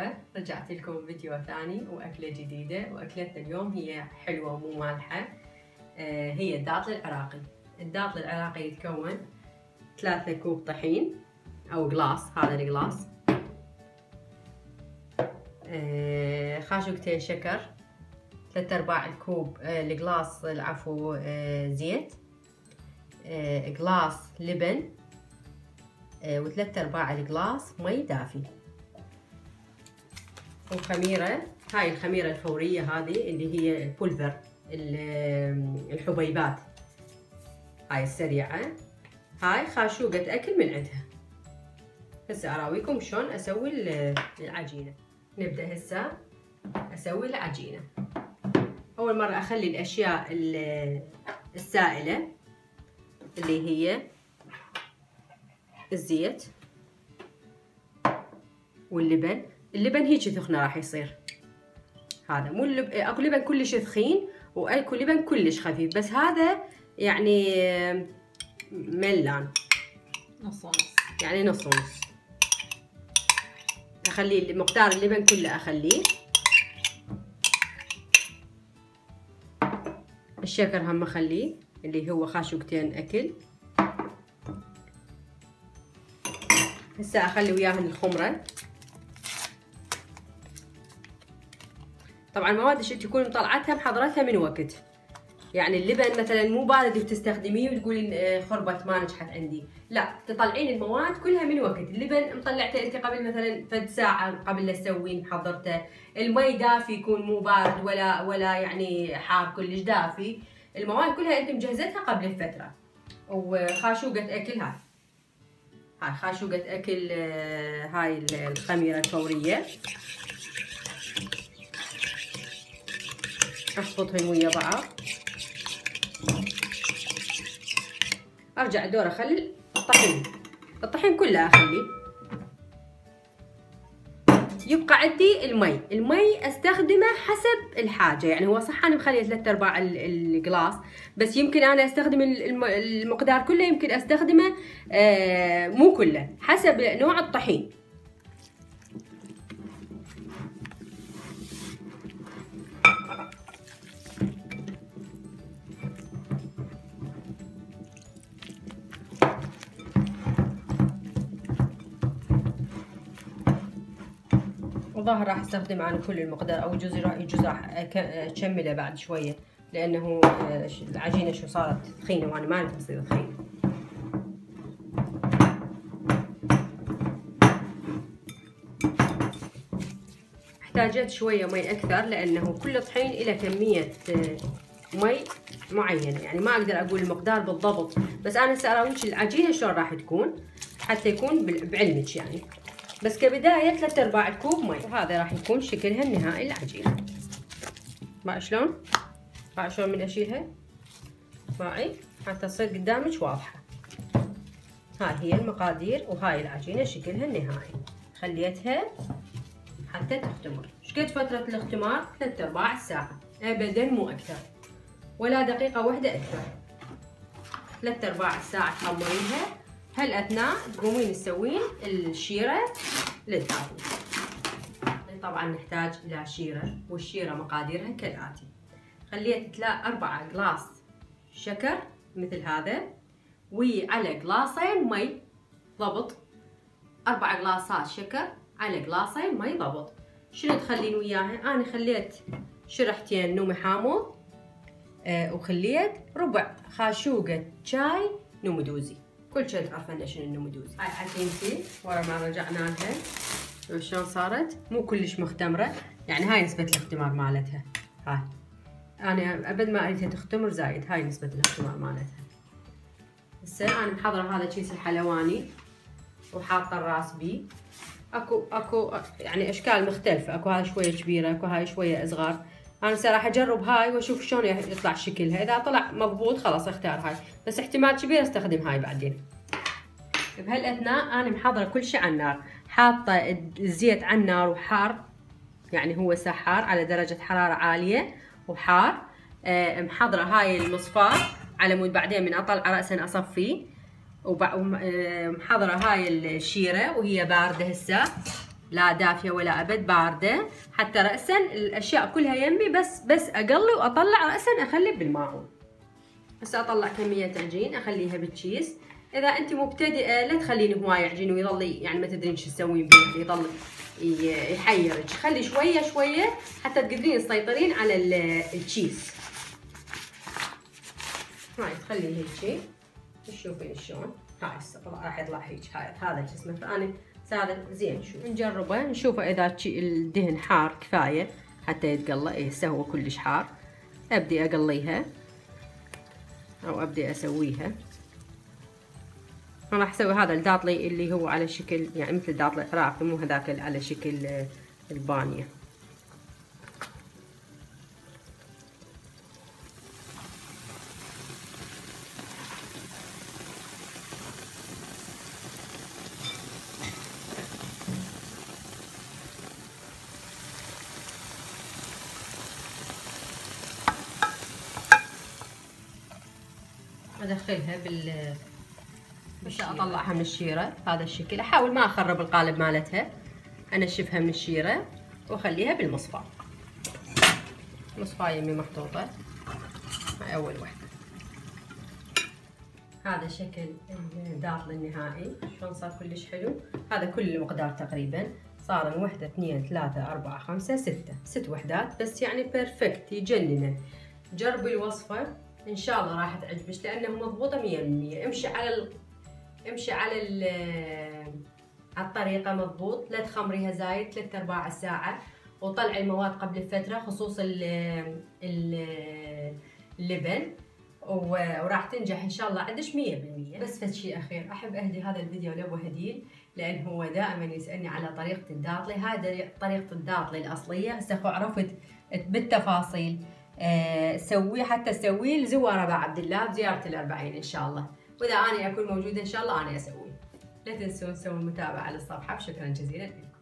مرحبا، رجعت لكم فيديو ثاني وأكلة جديدة. وأكلتنا اليوم هي حلوة ومو مالحة. هي الداطل العراقي. الداطل العراقي يتكون 3 كوب طحين أو قلاص، هذا القلاص، خاشوقتين شكر، 3/4 الكوب القلاص العفو زيت، قلاص لبن، و3/4 القلاص مي دافي، وخميرة. هاي الخميرة الفورية هذه اللي هي البولفر، الحبيبات هاي السريعة. هاي خاشوقة أكل من عندها. هسه أراويكم شلون أسوي العجينة. نبدأ هسه أسوي العجينة. أول مرة أخلي الأشياء السائلة اللي هي الزيت واللبن. اللبن هيك ثخنه راح يصير، هذا مو اكو لبن كلش ثخين واكو لبن كلش خفيف، بس هذا يعني ملان نص ونص، يعني نص ونص. اخلي مقدار اللبن كله اخليه. الشكر هم اخليه اللي هو خاشوقتين اكل. هسه اخلي وياهن الخمره. طبعا مواد تكون مطلعتها محضرتها من وقت، يعني اللبن مثلا مو بارد وتستخدميه وتقولين خربت ما نجحت عندي، لا، تطلعين المواد كلها من وقت. اللبن مطلعته انت قبل مثلا فد ساعه قبل لا تسوين محضرته. المي دافي، يكون مو بارد ولا يعني حار كلش دافي. المواد كلها انت مجهزتها قبل الفتره. وخاشوقه اكل هاي خاشوقه اكل، هاي الخميره الفوريه. اخلطهم ويا بعض. ارجع ادور اخلي الطحين كله اخليه. يبقى عندي المي استخدمه حسب الحاجه، يعني هو صح انا مخليه 3/4 القلاص، بس يمكن انا استخدم المقدار كله، يمكن استخدمه مو كله، حسب نوع الطحين. الظاهر راح استخدم عن كل المقدار، او جزء راح اكمله بعد شويه، لانه العجينه شو صارت ثخينه وانا ما اريد تصير ثخينه. احتاجت شويه مي اكثر، لانه كل طحين له كميه مي معينه، يعني ما اقدر اقول المقدار بالضبط، بس انا هسه اراويك العجينه شلون راح تكون حتى يكون بعلمك يعني. بس كبداية 3/4 كوب مي، وهذا راح يكون شكلها النهائي العجينة. بقى شلون من اشيلها معي حتى تصير قدامك واضحة. هاي هي المقادير، وهاي العجينة شكلها النهائي. خليتها حتى تختمر. شقد فترة الاختمار؟ 3/4 ساعة ابدا، مو اكثر، ولا دقيقة واحدة اكثر. 3/4 ساعة تخمرينها. هالاثناء تقومين تسوين الشيره للداطل. طبعا نحتاج الى شيره، والشيره مقاديرها كالاتي. خليت 4 قلاص شكر مثل هذا، وعلى قلاصين مي ضبط. 4 قلاصات شكر على قلاصين مي ضبط. شنو تخلين وياها؟ انا خليت شرحتين نومي حامض، وخليت ربع خاشوقه شاي نمدوزي. كل شيء تعرفين شنو النمدوز. هاي عجينتي ورا ما رجعنا لها شلون صارت، مو كلش مختمره، يعني هاي نسبه الاختمار مالتها. هاي انا ابد ما اريدها تختمر زايد، هاي نسبه الاختمار مالتها. هسه انا محضره هذا كيس الحلواني وحاطه الراس بيه. اكو يعني اشكال مختلفه، اكو هاي شويه كبيره، اكو هاي شويه اصغر. انا هسه راح اجرب هاي واشوف شلون يطلع شكلها. اذا طلع مضبوط خلاص اختار هاي، بس احتمال كبير استخدم هاي بعدين. بهالاثناء انا محضره كل شيء على النار، حاطه الزيت على النار وحار، يعني هو سحار على درجه حراره عاليه وحار. محضره هاي المصفاه على مود بعدين من اطلع راسا اصفيه. ومحضره هاي الشيره وهي بارده هسه، لا دافيه ولا ابد بارده، حتى راسا الاشياء كلها يمي، بس اقلي واطلع راسا اخلي بالماعون. هسه اطلع كميه عجين اخليها بالكيس. اذا انت مبتدئه لا تخلين هواي عجين ويظل يعني ما تدرين شو تسوين به، يظل يحيرك. خلي شويه شويه حتى تقدرين تسيطرين على الكيس. هاي تخليه هيك، تشوفين شلون. هاي راح يطلع هيك. هذا شو اسمه. فانا هذا زين. شو نجربه نشوفه اذا الدهن حار كفايه حتى يتقلى. هسه هو كلش حار. ابدي اقليها او ابدي اسويها. انا راح اسوي هذا الداطلي اللي هو على شكل يعني مثل الداطلي العراقي، مو هذاك على شكل البانيه. ادخلها بس اطلعها من الشيره هذا الشكل. احاول ما اخرب القالب مالتها، انشفها من الشيره واخليها بالمصفى. مصفى يمي محطوطه. هاي اول وحده. هذا شكل الداطل النهائي. شلون صار كلش حلو. هذا كل المقدار تقريبا. صار 1 2 3 4 5 6 وحدات بس، يعني بيرفكت يجنن. جربي الوصفه ان شاء الله راح تعجبك لانه مضبوطه 100%. امشي على الطريقه مضبوط. لا تخمريها زايد 3/4 ساعه، وطلعي المواد قبل الفتره خصوصا اللبن، وراح تنجح ان شاء الله عندك 100%. بس فد شيء اخير احب اهدي هذا الفيديو لابو هديل، لان هو دائما يسالني على طريقه الداطلي. هذا طريقه الداطلي الاصليه. هسه عرفت بالتفاصيل. سويه حتى تسويه لزوار ابو عبد الله بزياره ال40 ان شاء الله. واذا اني اكون موجوده ان شاء الله انا اسويه. لا تنسون تسوون متابعه للصفحه. وشكرا جزيلا لكم.